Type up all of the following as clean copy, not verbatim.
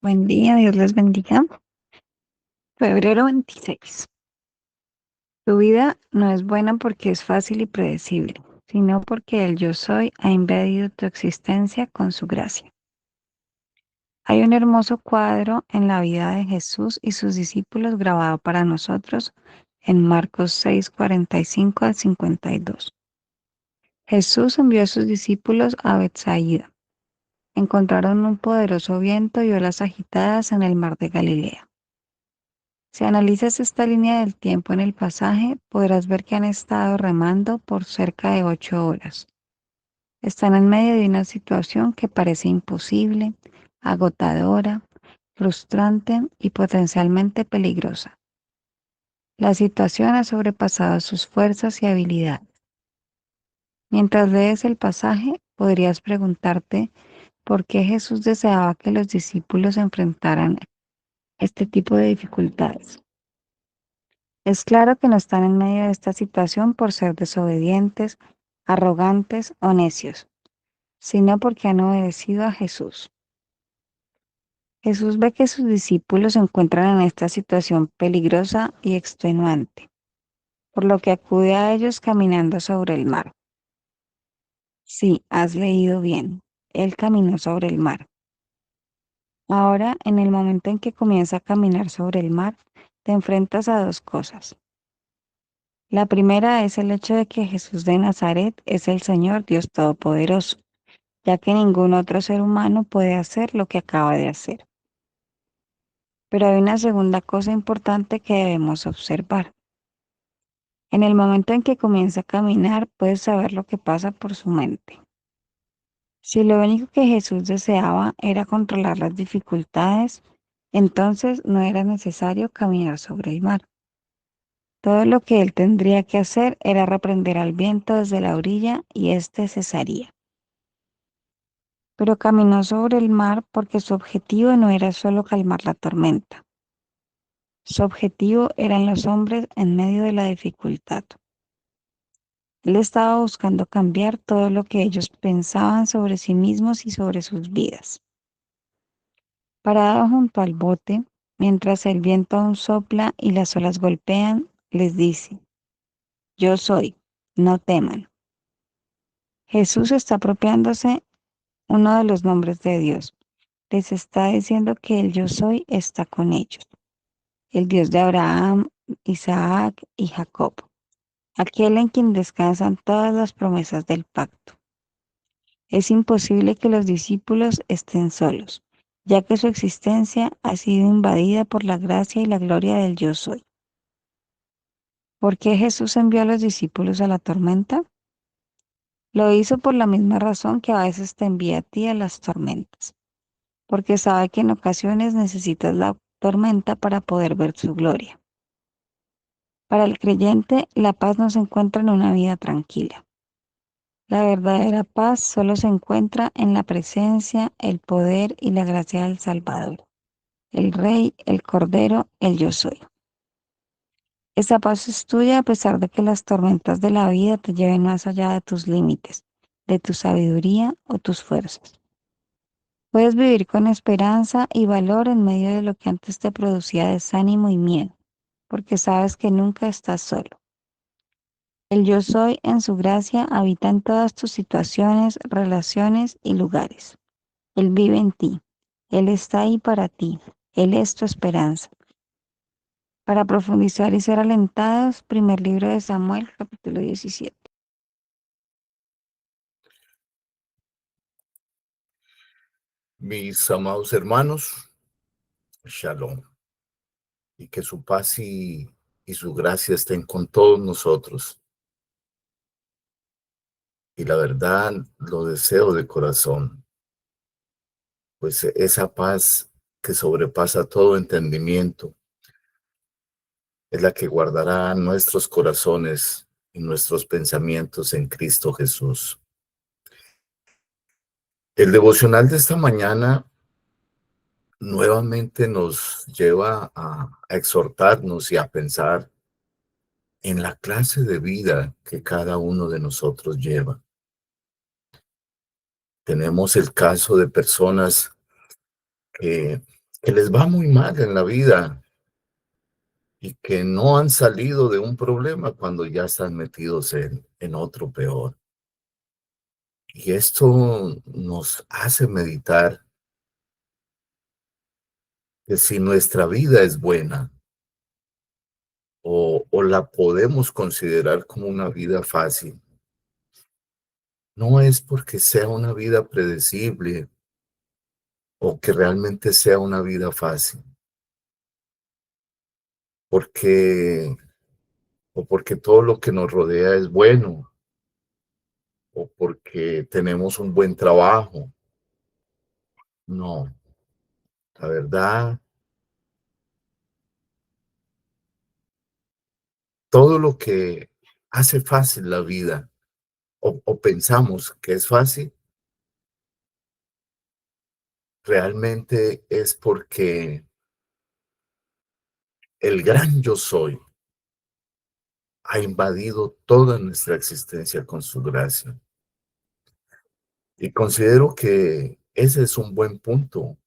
Buen día, Dios les bendiga. Febrero 26. Tu vida no es buena porque es fácil y predecible, sino porque el yo soy ha invadido tu existencia con su gracia. Hay un hermoso cuadro en la vida de Jesús y sus discípulos grabado para nosotros en Marcos 6:45 al 52. Jesús envió a sus discípulos a Bethsaida. Encontraron un poderoso viento y olas agitadas en el mar de Galilea. Si analizas esta línea del tiempo en el pasaje, podrás ver que han estado remando por cerca de 8 horas. Están en medio de una situación que parece imposible, agotadora, frustrante y potencialmente peligrosa. La situación ha sobrepasado sus fuerzas y habilidades. Mientras lees el pasaje, podrías preguntarte por qué Jesús deseaba que los discípulos enfrentaran este tipo de dificultades. Es claro que no están en medio de esta situación por ser desobedientes, arrogantes o necios, sino porque han obedecido a Jesús. Jesús ve que sus discípulos se encuentran en esta situación peligrosa y extenuante, por lo que acude a ellos caminando sobre el mar. Sí, has leído bien. Él caminó sobre el mar. Ahora, en el momento en que comienza a caminar sobre el mar, te enfrentas a dos cosas. La primera es el hecho de que Jesús de Nazaret es el Señor Dios Todopoderoso, ya que ningún otro ser humano puede hacer lo que acaba de hacer. Pero hay una segunda cosa importante que debemos observar. En el momento en que comienza a caminar, puedes saber lo que pasa por su mente. Si lo único que Jesús deseaba era controlar las dificultades, entonces no era necesario caminar sobre el mar. Todo lo que él tendría que hacer era reprender al viento desde la orilla y éste cesaría. Pero caminó sobre el mar porque su objetivo no era solo calmar la tormenta. Su objetivo eran los hombres en medio de la dificultad. Él estaba buscando cambiar todo lo que ellos pensaban sobre sí mismos y sobre sus vidas. Parado junto al bote, mientras el viento aún sopla y las olas golpean, les dice: Yo soy, no teman. Jesús está apropiándose uno de los nombres de Dios. Les está diciendo que el yo soy está con ellos, el Dios de Abraham, Isaac y Jacob, aquel en quien descansan todas las promesas del pacto. Es imposible que los discípulos estén solos, ya que su existencia ha sido invadida por la gracia y la gloria del yo soy. ¿Por qué Jesús envió a los discípulos a la tormenta? Lo hizo por la misma razón que a veces te envía a ti a las tormentas, porque sabe que en ocasiones necesitas la tormenta para poder ver su gloria. Para el creyente, la paz no se encuentra en una vida tranquila. La verdadera paz solo se encuentra en la presencia, el poder y la gracia del Salvador, el Rey, el Cordero, el Yo Soy. Esa paz es tuya a pesar de que las tormentas de la vida te lleven más allá de tus límites, de tu sabiduría o tus fuerzas. Puedes vivir con esperanza y valor en medio de lo que antes te producía desánimo y miedo, porque sabes que nunca estás solo. El yo soy en su gracia habita en todas tus situaciones, relaciones y lugares. Él vive en ti. Él está ahí para ti. Él es tu esperanza. Para profundizar y ser alentados, primer libro de Samuel, capítulo 17. Mis amados hermanos, Shalom, y que su paz y su gracia estén con todos nosotros. Y la verdad lo deseo de corazón, pues esa paz que sobrepasa todo entendimiento es la que guardará nuestros corazones y nuestros pensamientos en Cristo Jesús. El devocional de esta mañana nuevamente nos lleva a exhortarnos y a pensar en la clase de vida que cada uno de nosotros lleva. Tenemos el caso de personas que que les va muy mal en la vida y que no han salido de un problema cuando ya están metidos en otro peor. Y esto nos hace meditar que si nuestra vida es buena o la podemos considerar como una vida fácil, no es porque sea una vida predecible o que realmente sea una vida fácil, porque o porque todo lo que nos rodea es bueno, o porque tenemos un buen trabajo. No, la verdad, todo lo que hace fácil la vida o pensamos que es fácil, realmente es porque el gran yo soy ha invadido toda nuestra existencia con su gracia. Y considero que ese es un buen punto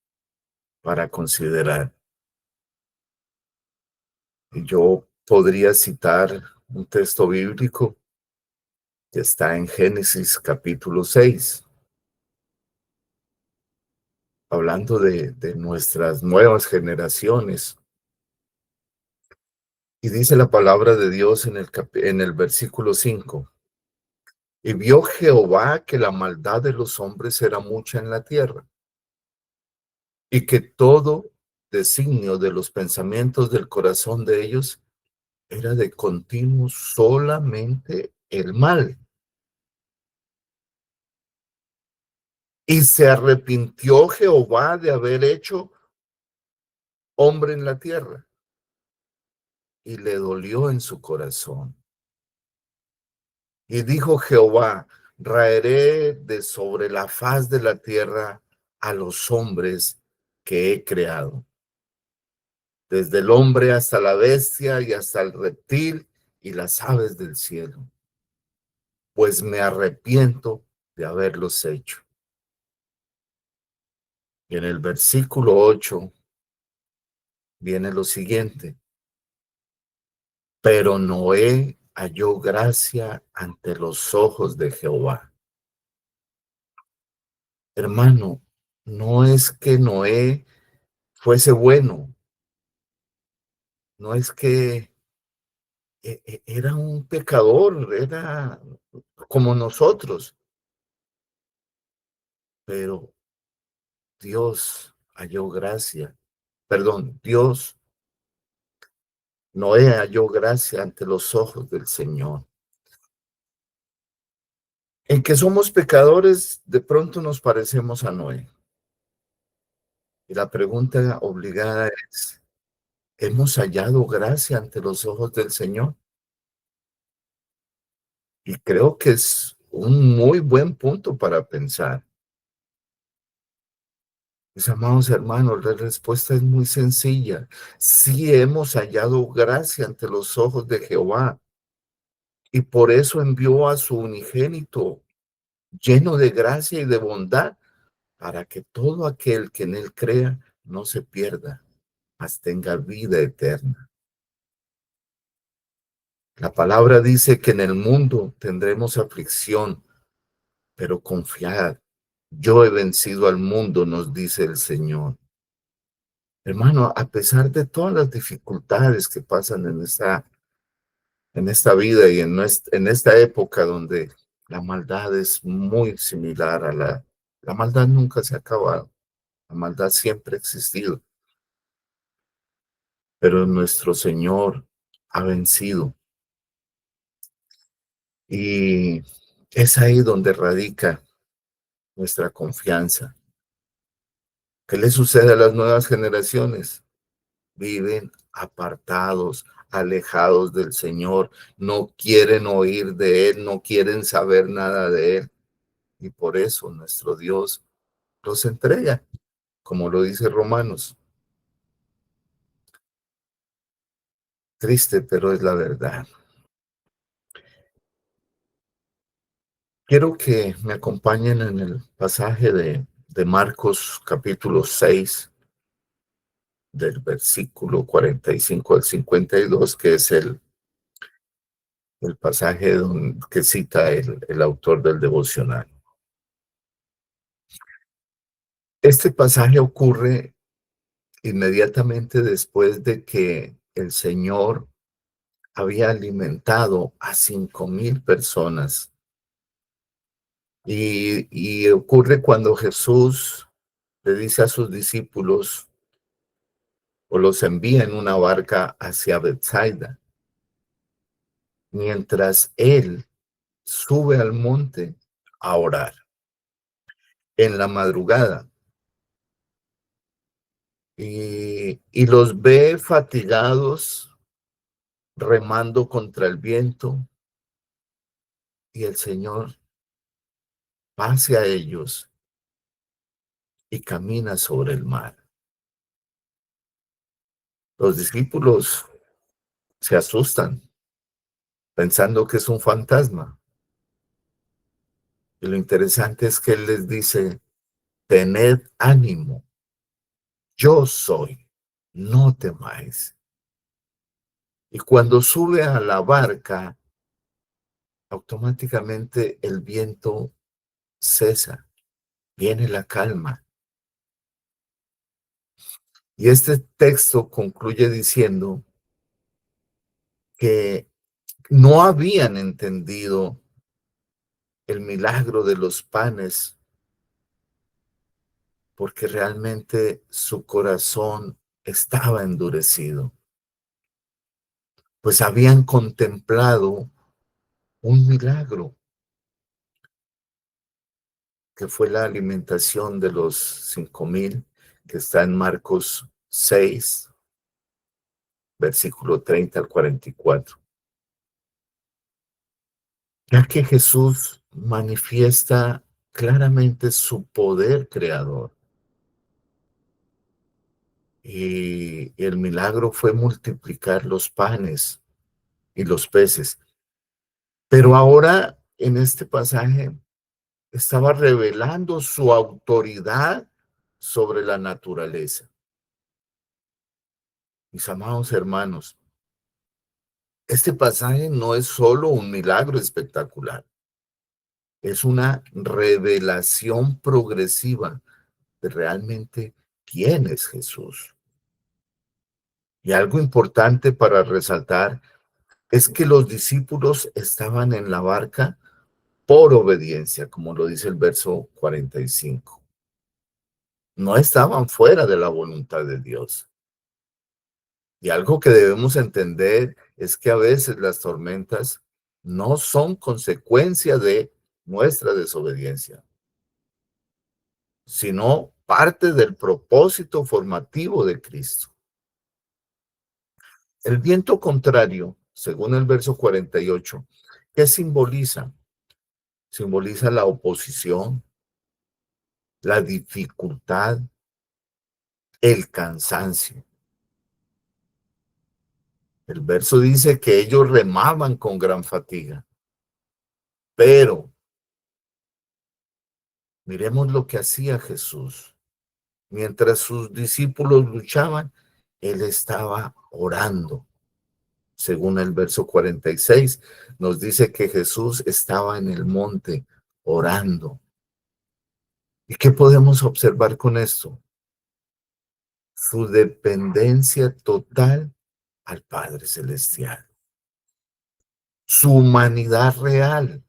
para considerar. Y yo podría citar un texto bíblico que está en Génesis capítulo 6, hablando de nuestras nuevas generaciones. Y dice la palabra de Dios en el versículo 5. Y vio Jehová que la maldad de los hombres era mucha en la tierra, y que todo designio de los pensamientos del corazón de ellos era de continuo solamente el mal. Y se arrepintió Jehová de haber hecho hombre en la tierra, y le dolió en su corazón. Y dijo Jehová: raeré de sobre la faz de la tierra a los hombres que he creado, desde el hombre hasta la bestia y hasta el reptil y las aves del cielo, pues me arrepiento de haberlos hecho. Y en el versículo 8 viene lo siguiente: pero Noé halló gracia ante los ojos de Jehová. Hermano, no es que Noé fuese bueno, no es que era un pecador, era como nosotros, pero Dios halló gracia, perdón, Noé halló gracia ante los ojos del Señor. En que somos pecadores, de pronto nos parecemos a Noé. Y la pregunta obligada es: ¿hemos hallado gracia ante los ojos del Señor? Y creo que es un muy buen punto para pensar. Mis amados hermanos, la respuesta es muy sencilla. Sí hemos hallado gracia ante los ojos de Jehová, y por eso envió a su unigénito, lleno de gracia y de bondad, para que todo aquel que en él crea no se pierda, mas tenga vida eterna. La palabra dice que en el mundo tendremos aflicción, pero confiad, yo he vencido al mundo, nos dice el Señor. Hermano, a pesar de todas las dificultades que pasan en esta vida y en esta época donde la maldad es muy similar a la maldad nunca se ha acabado, la maldad siempre ha existido, pero nuestro Señor ha vencido. Y es ahí donde radica nuestra confianza. ¿Qué le sucede a las nuevas generaciones? Viven apartados, alejados del Señor, no quieren oír de Él, no quieren saber nada de Él. Y por eso nuestro Dios los entrega, como lo dice Romanos. Triste, pero es la verdad. Quiero que me acompañen en el pasaje de Marcos capítulo 6, del versículo 45 al 52, que es el pasaje que cita el autor del devocional. Este pasaje ocurre inmediatamente después de que el Señor había alimentado a 5,000 personas. Y ocurre cuando Jesús le dice a sus discípulos o los envía en una barca hacia Bethsaida, mientras él sube al monte a orar en la madrugada y los ve fatigados, remando contra el viento, y el Señor va hacia ellos y camina sobre el mar. Los discípulos se asustan pensando que es un fantasma. Y lo interesante es que Él les dice: tened ánimo, yo soy, no temáis. Y cuando sube a la barca, automáticamente el viento cesa, viene la calma. Y este texto concluye diciendo que no habían entendido el milagro de los panes porque realmente su corazón estaba endurecido, pues habían contemplado un milagro que fue la alimentación de los 5,000, que está en Marcos 6, versículo 30 al 44. Ya que Jesús manifiesta claramente su poder creador. Y el milagro fue multiplicar los panes y los peces. Pero ahora, en este pasaje, estaba revelando su autoridad sobre la naturaleza. Mis amados hermanos, este pasaje no es solo un milagro espectacular, es una revelación progresiva de realmente quién es Jesús. Y algo importante para resaltar es que los discípulos estaban en la barca por obediencia, como lo dice el verso 45. No estaban fuera de la voluntad de Dios. Y algo que debemos entender es que a veces las tormentas no son consecuencia de nuestra desobediencia, sino parte del propósito formativo de Cristo. El viento contrario, según el verso 48, ¿qué simboliza? Simboliza la oposición, la dificultad, el cansancio. El verso dice que ellos remaban con gran fatiga, pero miremos lo que hacía Jesús. Mientras sus discípulos luchaban, él estaba orando. Según el verso 46, nos dice que Jesús estaba en el monte orando. ¿Y qué podemos observar con esto? Su dependencia total al Padre Celestial, su humanidad real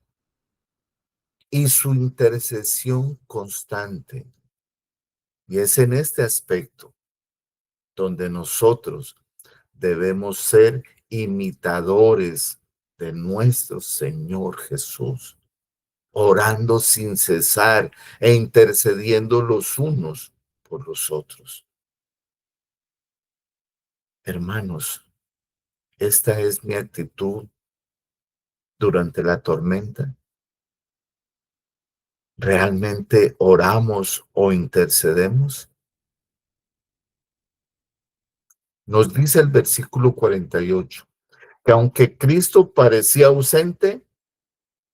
y su intercesión constante. Y es en este aspecto donde nosotros debemos ser imitadores de nuestro Señor Jesús, orando sin cesar e intercediendo los unos por los otros. Hermanos, esta es mi actitud durante la tormenta. ¿Realmente oramos o intercedemos? Nos dice el versículo 48, que aunque Cristo parecía ausente,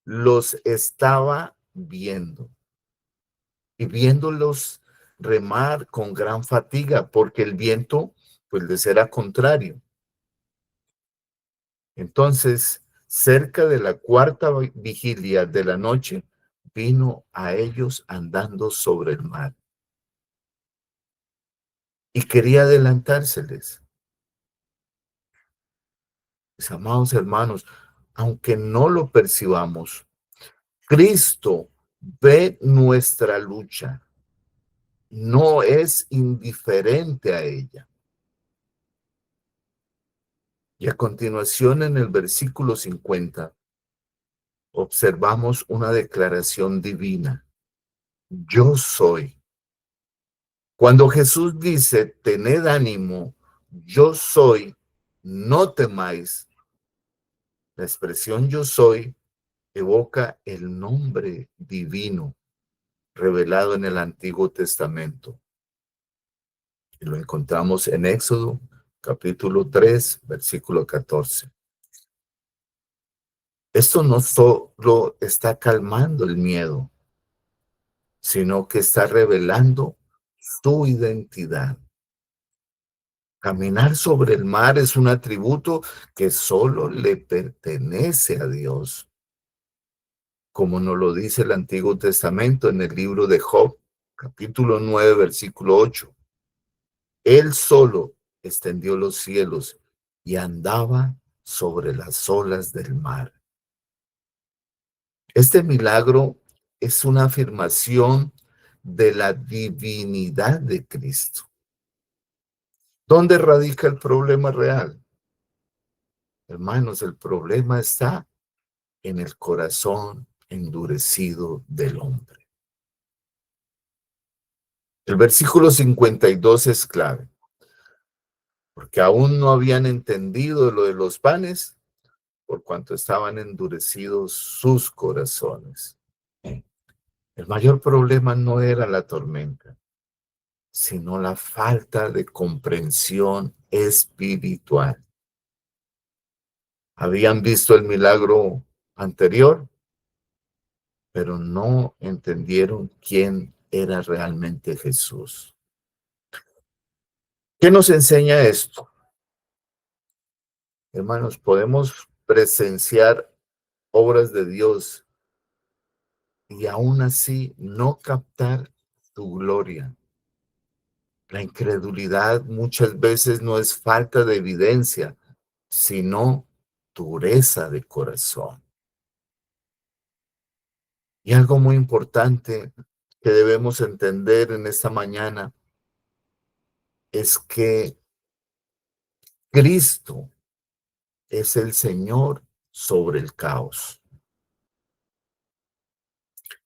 los estaba viendo y viéndolos remar con gran fatiga porque el viento pues les era contrario. Entonces, cerca de la cuarta vigilia de la noche, vino a ellos andando sobre el mar y quería adelantárseles. Mis amados hermanos, aunque no lo percibamos, Cristo ve nuestra lucha, no es indiferente a ella. Y a continuación, en el versículo 50, observamos una declaración divina. Yo soy. Cuando Jesús dice, tened ánimo, yo soy, no temáis, la expresión yo soy evoca el nombre divino revelado en el Antiguo Testamento. Y lo encontramos en Éxodo, capítulo 3, versículo 14. Esto no solo está calmando el miedo, sino que está revelando su identidad. Caminar sobre el mar es un atributo que solo le pertenece a Dios, como nos lo dice el Antiguo Testamento en el libro de Job, capítulo 9, versículo 8. Él solo extendió los cielos y andaba sobre las olas del mar. Este milagro es una afirmación de la divinidad de Cristo. ¿Dónde radica el problema real? Hermanos, el problema está en el corazón endurecido del hombre. El versículo 52 es clave, porque aún no habían entendido lo de los panes, por cuanto estaban endurecidos sus corazones. El mayor problema no era la tormenta, sino la falta de comprensión espiritual. Habían visto el milagro anterior, pero no entendieron quién era realmente Jesús. ¿Qué nos enseña esto? Hermanos, podemos presenciar obras de Dios y aún así no captar su gloria. La incredulidad muchas veces no es falta de evidencia, sino dureza de corazón. Y algo muy importante que debemos entender en esta mañana es que Cristo es el Señor sobre el caos.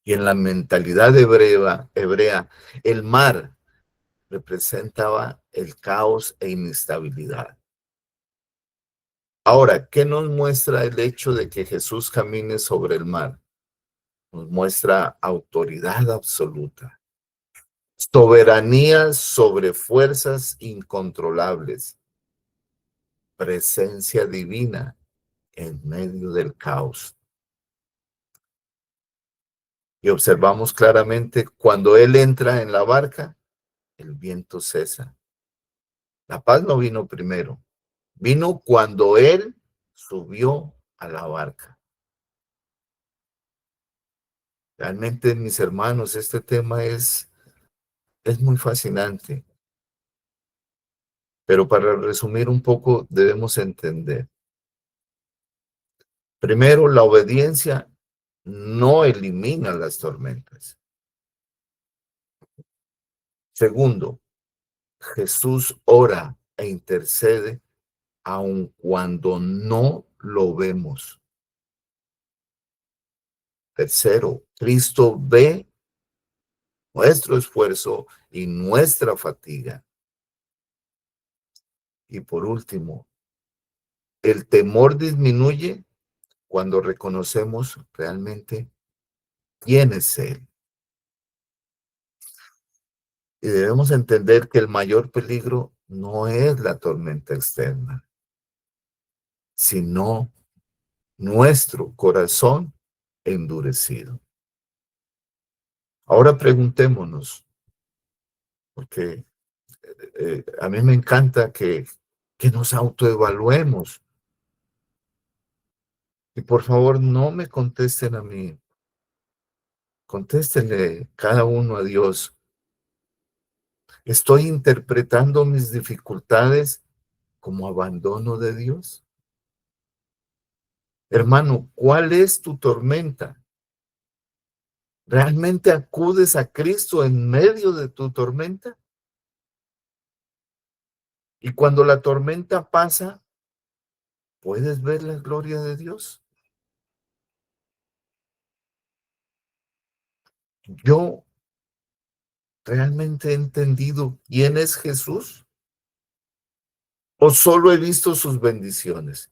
Y en la mentalidad hebrea, el mar representaba el caos e inestabilidad. Ahora, ¿qué nos muestra el hecho de que Jesús camine sobre el mar? Nos muestra autoridad absoluta, soberanía sobre fuerzas incontrolables, presencia divina en medio del caos. Y observamos claramente cuando Él entra en la barca, el viento cesa. La paz no vino primero, vino cuando Él subió a la barca. Realmente, mis hermanos, este tema es muy fascinante. Pero para resumir un poco, debemos entender. Primero, la obediencia no elimina las tormentas. Segundo, Jesús ora e intercede aun cuando no lo vemos. Tercero, Cristo ve nuestro esfuerzo y nuestra fatiga. Y por último, el temor disminuye cuando reconocemos realmente quién es Él. Y debemos entender que el mayor peligro no es la tormenta externa, sino nuestro corazón endurecido. Ahora preguntémonos, porque a mí me encanta que nos autoevaluemos. Y por favor, no me contesten a mí, contéstenle cada uno a Dios. ¿Estoy interpretando mis dificultades como abandono de Dios? Hermano, ¿cuál es tu tormenta? ¿Realmente acudes a Cristo en medio de tu tormenta? Y cuando la tormenta pasa, ¿puedes ver la gloria de Dios? Yo realmente he entendido quién es Jesús o solo he visto sus bendiciones.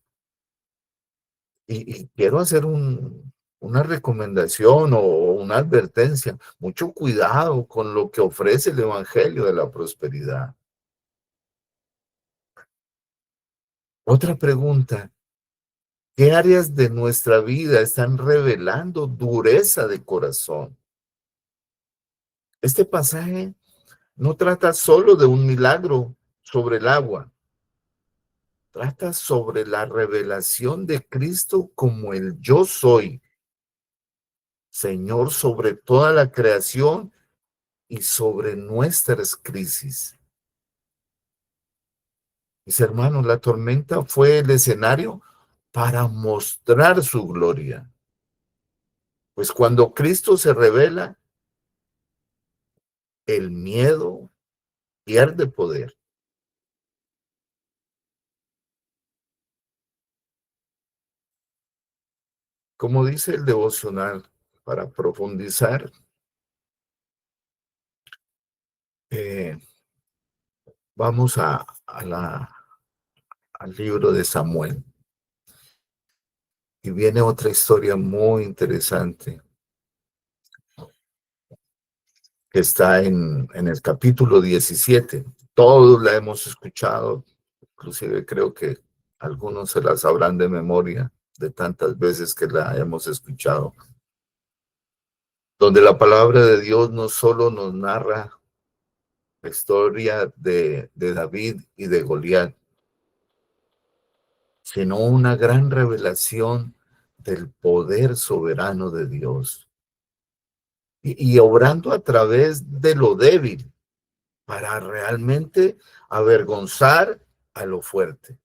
Y quiero hacer una recomendación o una advertencia. Mucho cuidado con lo que ofrece el Evangelio de la prosperidad. Otra pregunta, ¿qué áreas de nuestra vida están revelando dureza de corazón? Este pasaje no trata solo de un milagro sobre el agua, trata sobre la revelación de Cristo como el yo soy, Señor sobre toda la creación y sobre nuestras crisis. Mis hermanos, la tormenta fue el escenario para mostrar su gloria. Pues cuando Cristo se revela, el miedo pierde poder. Como dice el devocional, para profundizar, eh, vamos al libro de Samuel. Y viene otra historia muy interesante que está en el capítulo 17. Todos la hemos escuchado, inclusive creo que algunos se la sabrán de memoria de tantas veces que la hemos escuchado, donde la palabra de Dios no solo nos narra la historia de David y de Goliat, sino una gran revelación del poder soberano de Dios y obrando a través de lo débil para realmente avergonzar a lo fuerte.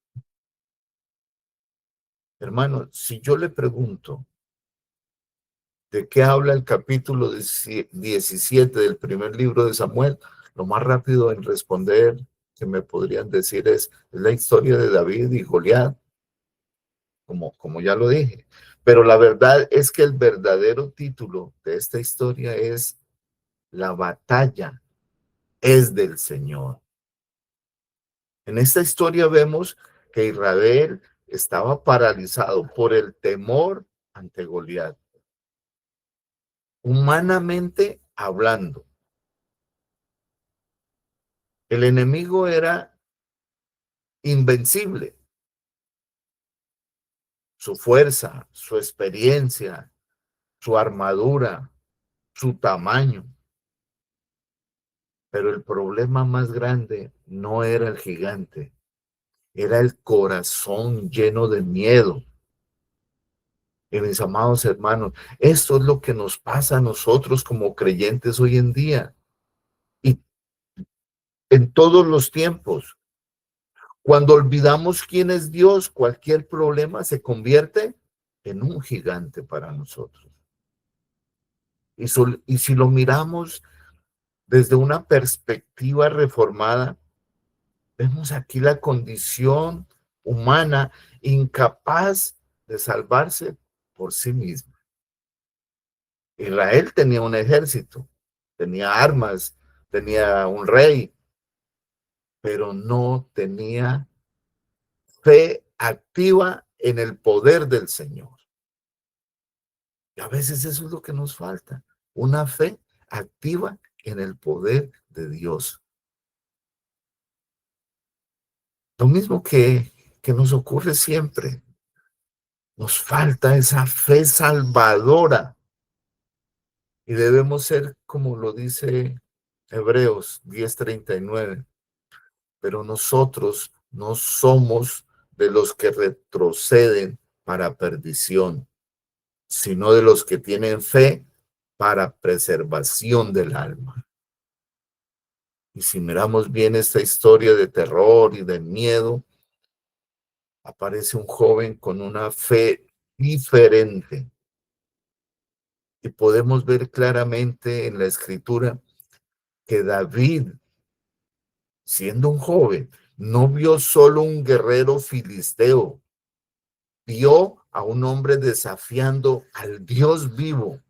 Hermano, si yo le pregunto de qué habla el capítulo 17 del primer libro de Samuel, lo más rápido en responder que me podrían decir es la historia de David y Goliat, como ya lo dije. Pero la verdad es que el verdadero título de esta historia es La batalla es del Señor. En esta historia vemos que Israel estaba paralizado por el temor ante Goliat. Humanamente hablando, el enemigo era invencible. Su fuerza, su experiencia, su armadura, su tamaño. Pero el problema más grande no era el gigante, era el corazón lleno de miedo. Y mis amados hermanos, esto es lo que nos pasa a nosotros como creyentes hoy en día y en todos los tiempos. Cuando olvidamos quién es Dios, cualquier problema se convierte en un gigante para nosotros. Y si lo miramos desde una perspectiva reformada, vemos aquí la condición humana incapaz de salvarse por sí misma. Israel tenía un ejército, tenía armas, tenía un rey, pero no tenía fe activa en el poder del Señor. Y a veces eso es lo que nos falta, una fe activa en el poder de Dios. Lo mismo que nos ocurre siempre. Nos falta esa fe salvadora y debemos ser, como lo dice Hebreos 10:39, pero nosotros no somos de los que retroceden para perdición, sino de los que tienen fe para preservación del alma. Y si miramos bien esta historia de terror y de miedo, aparece un joven con una fe diferente. Y podemos ver claramente en la escritura que David, siendo un joven, no vio solo un guerrero filisteo, vio a un hombre desafiando al Dios vivo.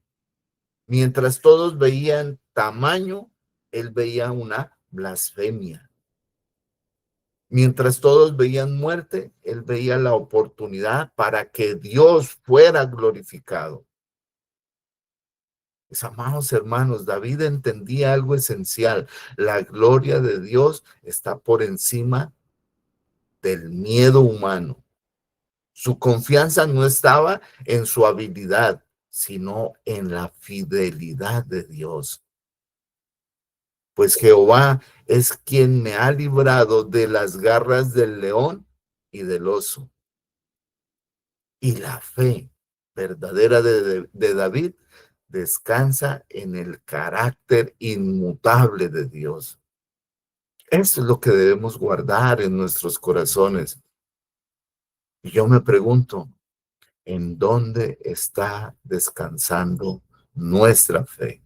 Mientras todos veían tamaño, él veía una blasfemia. Mientras todos veían muerte, él veía la oportunidad para que Dios fuera glorificado. Mis amados hermanos, David entendía algo esencial. La gloria de Dios está por encima del miedo humano. Su confianza no estaba en su habilidad, sino en la fidelidad de Dios. Pues Jehová es quien me ha librado de las garras del león y del oso. Y la fe verdadera de David descansa en el carácter inmutable de Dios. Eso es lo que debemos guardar en nuestros corazones. Y yo me pregunto, ¿en dónde está descansando nuestra fe?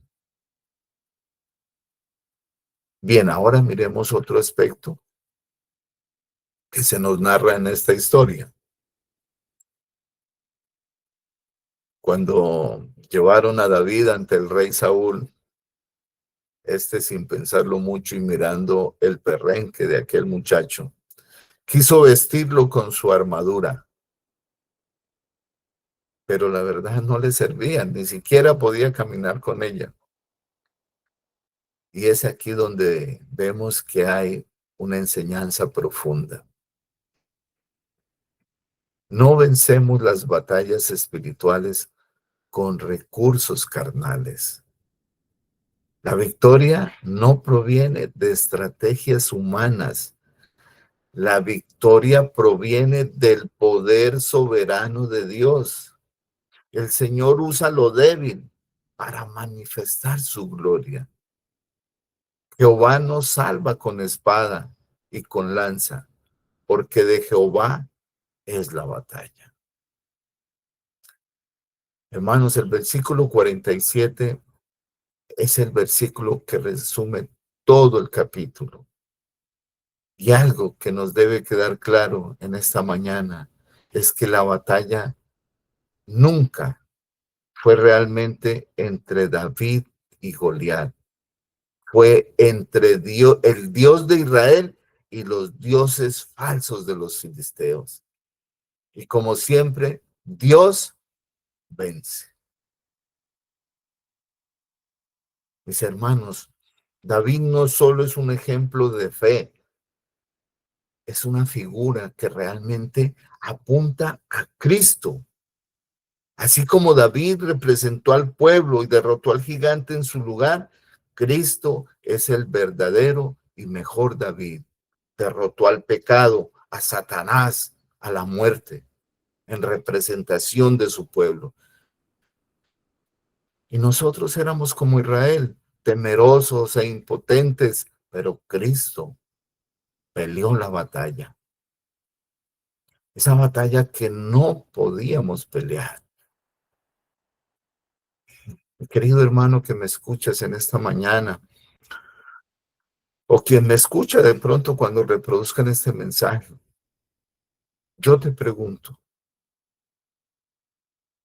Bien, ahora miremos otro aspecto que se nos narra en esta historia. Cuando llevaron a David ante el rey Saúl, sin pensarlo mucho y mirando el perrenque de aquel muchacho, quiso vestirlo con su armadura, pero la verdad no le servía, ni siquiera podía caminar con ella. Y es aquí donde vemos que hay una enseñanza profunda. No vencemos las batallas espirituales con recursos carnales. La victoria no proviene de estrategias humanas. La victoria proviene del poder soberano de Dios. El Señor usa lo débil para manifestar su gloria. Jehová nos salva con espada y con lanza, porque de Jehová es la batalla. Hermanos, el versículo 47 es el versículo que resume todo el capítulo. Y algo que nos debe quedar claro en esta mañana es que la batalla nunca fue realmente entre David y Goliat. Fue entre Dios, el Dios de Israel y los dioses falsos de los filisteos. Y como siempre, Dios vence. Mis hermanos, David no solo es un ejemplo de fe, es una figura que realmente apunta a Cristo. Así como David representó al pueblo y derrotó al gigante en su lugar, Cristo es el verdadero y mejor David. Derrotó al pecado, a Satanás, a la muerte, en representación de su pueblo. Y nosotros éramos como Israel, temerosos e impotentes, pero Cristo peleó la batalla. Esa batalla que no podíamos pelear. Mi querido hermano que me escuchas en esta mañana, o quien me escucha de pronto cuando reproduzcan este mensaje, yo te pregunto,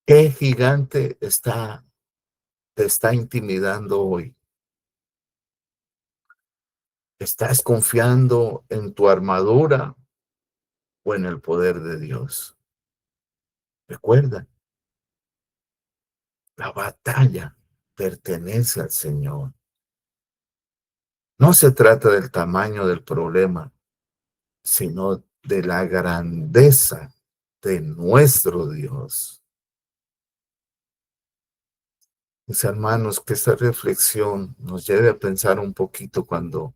¿qué gigante te está intimidando hoy? ¿Estás confiando en tu armadura o en el poder de Dios? Recuerda, la batalla pertenece al Señor. No se trata del tamaño del problema, sino de la grandeza de nuestro Dios. Mis hermanos, que esta reflexión nos lleve a pensar un poquito cuando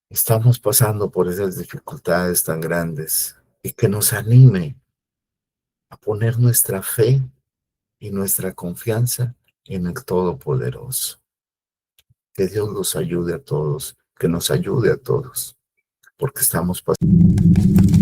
estamos pasando por esas dificultades tan grandes y que nos anime a poner nuestra fe y nuestra confianza en el Todopoderoso. Que Dios los ayude a todos, que nos ayude a todos, porque estamos pasando.